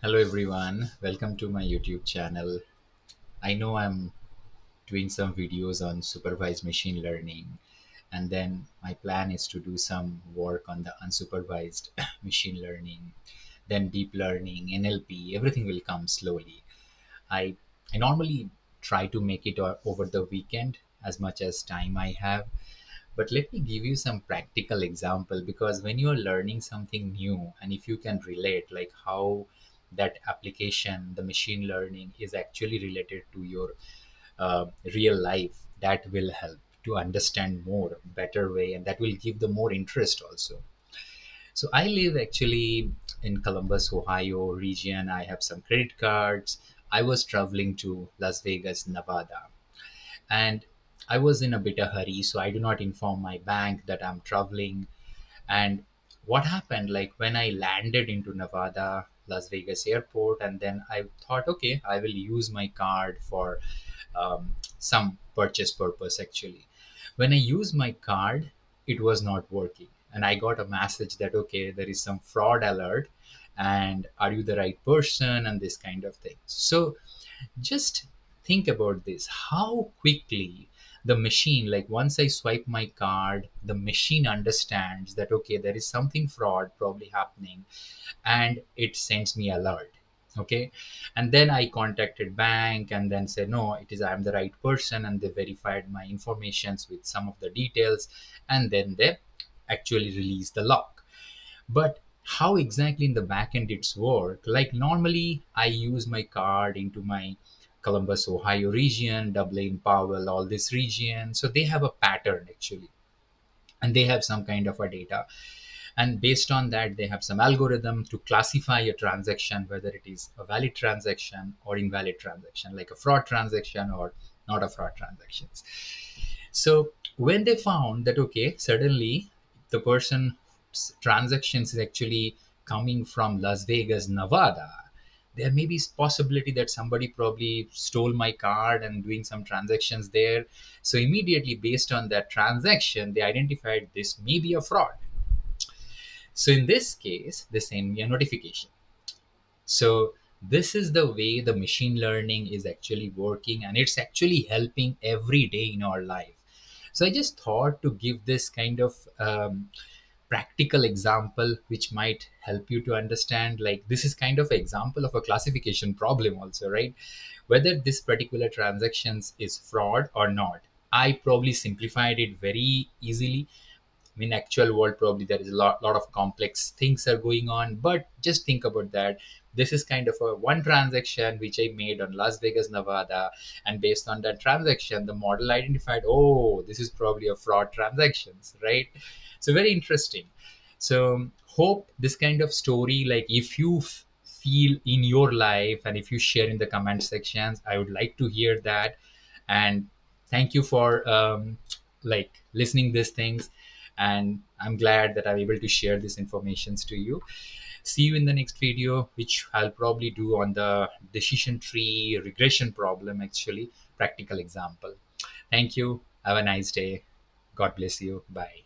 Hello everyone, welcome to my YouTube channel. I know I'm doing some videos on supervised machine learning, and then my plan is to do some work on the unsupervised machine learning, then deep learning, NLP, everything will come slowly. I I normally try to make it over the weekend as much as time I have, but let me give you some practical example because when you're learning something new and if you can relate like how that application, the machine learning is actually related to your real life, that will help to understand more better way and that will give the more interest also. So I live actually in Columbus, Ohio region. I have some credit cards. I was traveling to Las Vegas, Nevada, and I was in a bit of hurry, so I do not inform my bank that I'm traveling. And what happened, like when I landed into Nevada, Las Vegas airport, and then I thought, okay, I will use my card for some purchase purpose actually. When I used my card, it was not working. And I got a message that, okay, there is some fraud alert, and are you the right person, and this kind of thing. So just think about this, how quickly the machine, like once I swipe my card, the machine understands that okay, there is something fraud probably happening, and it sends me alert. Okay, and then I contacted bank and then said no, it is I'm the right person, and they verified my informations with some of the details, and then they actually released the lock. But how exactly in the back end it's work? Like normally I use my card into my Columbus, Ohio region, Dublin, Powell, all this region. So they have a pattern actually, and they have some kind of a data. And based on that, they have some algorithm to classify a transaction, whether it is a valid transaction or invalid transaction, like a fraud transaction or not a fraud transactions. So when they found that okay, suddenly the person's transactions is actually coming from Las Vegas, Nevada, there may be possibility that somebody probably stole my card and doing some transactions there. So immediately based on that transaction, they identified this may be a fraud. So in this case, they send me a notification. So this is the way the machine learning is actually working, and it's actually helping every day in our life. So I just thought to give this kind of practical example which might help you to understand, like this is kind of an example of a classification problem also, right? Whether this particular transactions is fraud or not. I probably simplified it very easily. In actual world probably there is a lot of complex things are going on, but just think about that. This is kind of a one transaction which I made on Las Vegas, Nevada, and based on that transaction the model identified, oh, this is probably a fraud transactions, right? So very interesting. So hope this kind of story, like if you feel in your life and if you share in the comment sections, I would like to hear that. And thank you for like listening these things, and I'm glad that I'm able to share these informations to you. See you in the next video, which I'll probably do on the decision tree regression problem, actually practical example. Thank you, have a nice day, God bless you, bye.